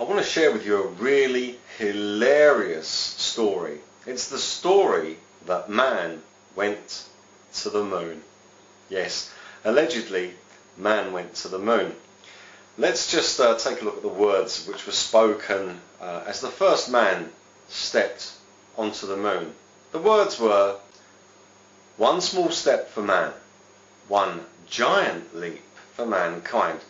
I want to share with you a really hilarious story. It's the story that man went to the moon. Yes, allegedly man went to the moon. Let's just take a look at the words which were spoken as the first man stepped onto the moon. The words were, "One small step for man, one giant leap for mankind."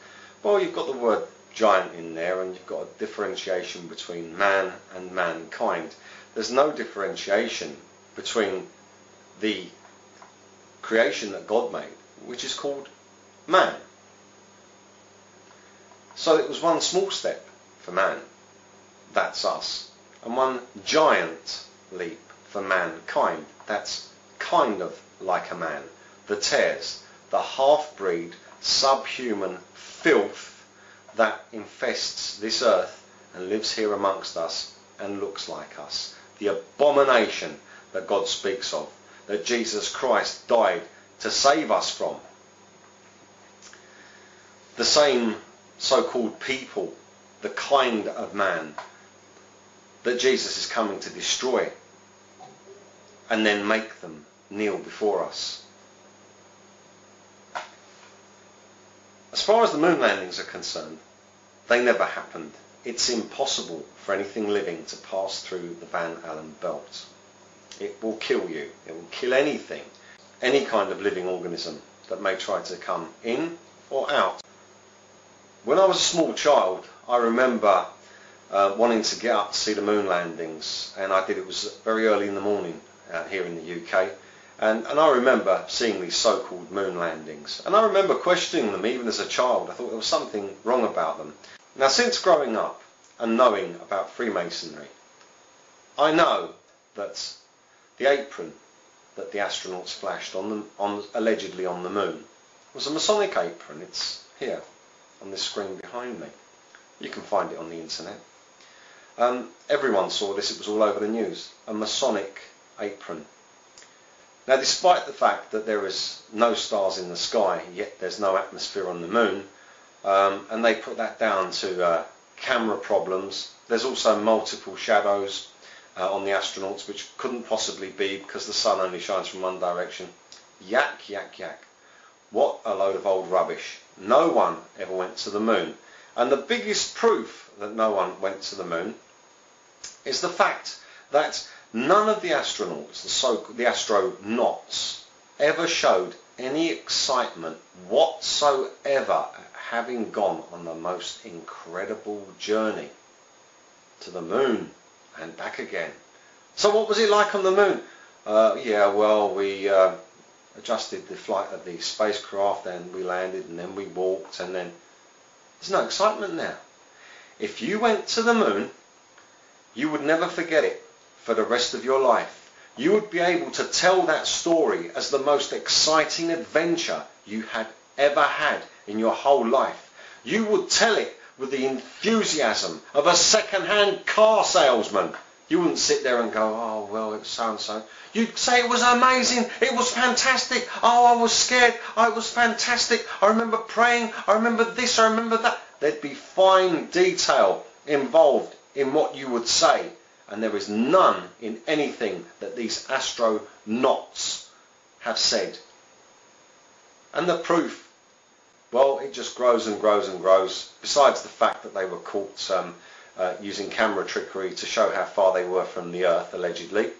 Well, you've got the word giant in there, and you've got a differentiation between man and mankind. There's no differentiation between the creation that God made, which is called man. So it was one small step for man, that's us, and one giant leap for mankind, that's kind of like a man. The tares, the half-breed, subhuman filth that infests this earth and lives here amongst us and looks like us. The abomination that God speaks of, that Jesus Christ died to save us from. The same so-called people, the kind of man that Jesus is coming to destroy and then make them kneel before us. As far as the moon landings are concerned, they never happened. It's impossible for anything living to pass through the Van Allen belt. It will kill you. It will kill anything, any kind of living organism that may try to come in or out. When I was a small child, I remember wanting to get up to see the moon landings, and I did. It was very early in the morning here in the UK. And I remember seeing these so-called moon landings. And I remember questioning them even as a child. I thought there was something wrong about them. Now, since growing up and knowing about Freemasonry, I know that the apron that the astronauts flashed allegedly on the moon was a Masonic apron. It's here on this screen behind me. You can find it on the internet. Everyone saw this. It was all over the news. A Masonic apron. Now, despite the fact that there is no stars in the sky, yet there's no atmosphere on the moon, and they put that down to camera problems. There's also multiple shadows on the astronauts, which couldn't possibly be because the sun only shines from one direction. Yak, yak, yak. What a load of old rubbish. No one ever went to the moon. And the biggest proof that no one went to the moon is the fact that none of the astronauts, the astronauts, ever showed any excitement whatsoever at having gone on the most incredible journey to the moon and back again. So what was it like on the moon? Yeah, well, we adjusted the flight of the spacecraft, and we landed, and then we walked, and then there's no excitement now. If you went to the moon, you would never forget it for the rest of your life. You would be able to tell that story as the most exciting adventure you had ever had in your whole life. You would tell it with the enthusiasm of a second-hand car salesman. You wouldn't sit there and go, "Oh, well, it was so-and-so." You'd say it was amazing, it was fantastic, oh, I was scared, oh, it was fantastic, I remember praying, I remember this, I remember that. There'd be fine detail involved in what you would say. And there is none in anything that these astronauts have said. And the proof, well, it just grows and grows and grows. Besides the fact that they were caught using camera trickery to show how far they were from the Earth, allegedly.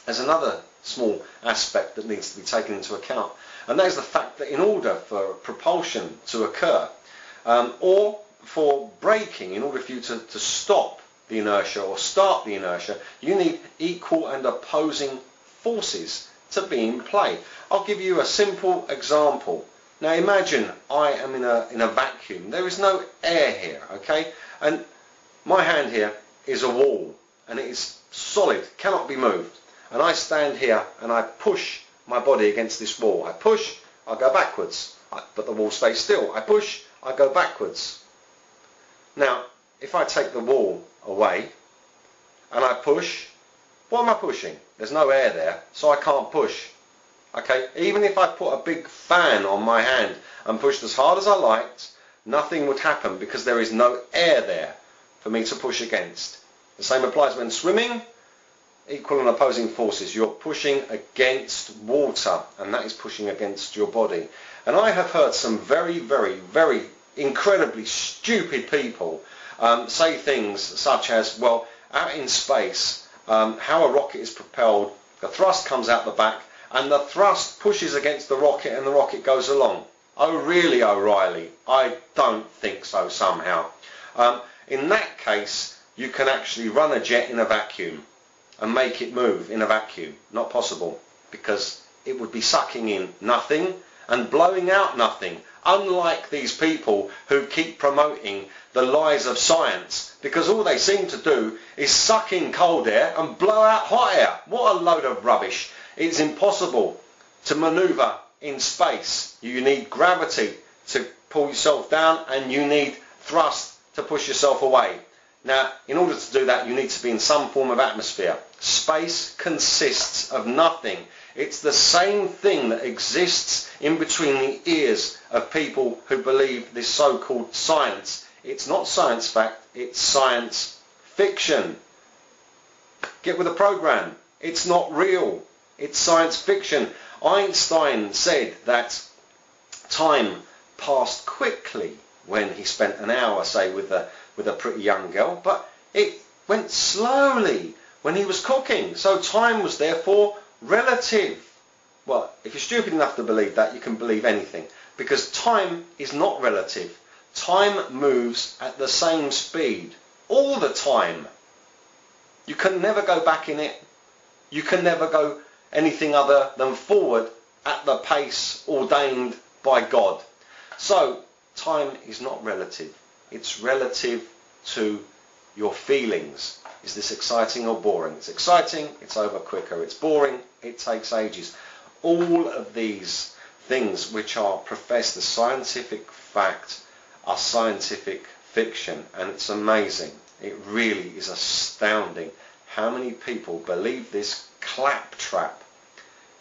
There's another small aspect that needs to be taken into account. And that is the fact that in order for propulsion to occur, or for braking, in order for you to stop the inertia or start the inertia, you need equal and opposing forces to be in play. I'll give you a simple example. Now imagine I am in a vacuum. There is no air here, okay? And my hand here is a wall, and it is solid, cannot be moved. And I stand here and I push my body against this wall. I push, I go backwards, but the wall stays still. I push, I go backwards. Now, if I take the wall away and I push, what am I pushing? There's no air there, so I can't push. Okay, even if I put a big fan on my hand and pushed as hard as I liked, nothing would happen because there is no air there for me to push against. The same applies when swimming. Equal and opposing forces. You're pushing against water, and that is pushing against your body. And I have heard some very, very, very incredibly stupid people say things such as, well, out in space, how a rocket is propelled, the thrust comes out the back, and the thrust pushes against the rocket and the rocket goes along. Oh really, O'Reilly? I don't think so somehow. In that case, you can actually run a jet in a vacuum and make it move in a vacuum. Not possible, because it would be sucking in nothing and blowing out nothing, unlike these people who keep promoting the lies of science, because all they seem to do is suck in cold air and blow out hot air. What a load of rubbish. It's impossible to manoeuvre in space. You need gravity to pull yourself down, and you need thrust to push yourself away. Now, in order to do that, you need to be in some form of atmosphere. Space consists of nothing. It's the same thing that exists in between the ears of people who believe this so-called science. It's not science fact, it's science fiction. Get with the program. It's not real. It's science fiction. Einstein said that time passed quickly when he spent an hour, say, with a pretty young girl, but it went slowly when he was cooking. So time was therefore relative. Well, if you're stupid enough to believe that, you can believe anything, because time is not relative. Time moves at the same speed all the time. You can never go back in it. You can never go anything other than forward at the pace ordained by God. So time is not relative. It's relative to your feelings. Is this exciting or boring? It's exciting, it's over quicker. It's boring, it takes ages. All of these things which are professed as scientific fact are scientific fiction, and it's amazing. It really is astounding how many people believe this claptrap.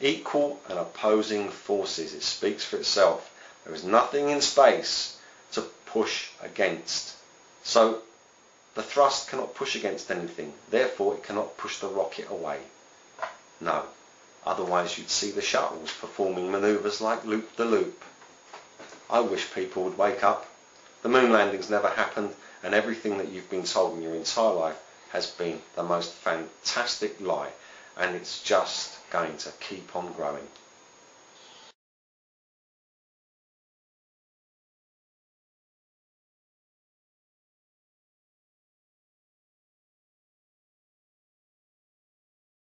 Equal and opposing forces. It speaks for itself. There is nothing in space to push against. So the thrust cannot push against anything. Therefore, it cannot push the rocket away. No. Otherwise, you'd see the shuttles performing manoeuvres like loop-the-loop. I wish people would wake up. The moon landings never happened, and everything that you've been told in your entire life has been the most fantastic lie, and it's just going to keep on growing.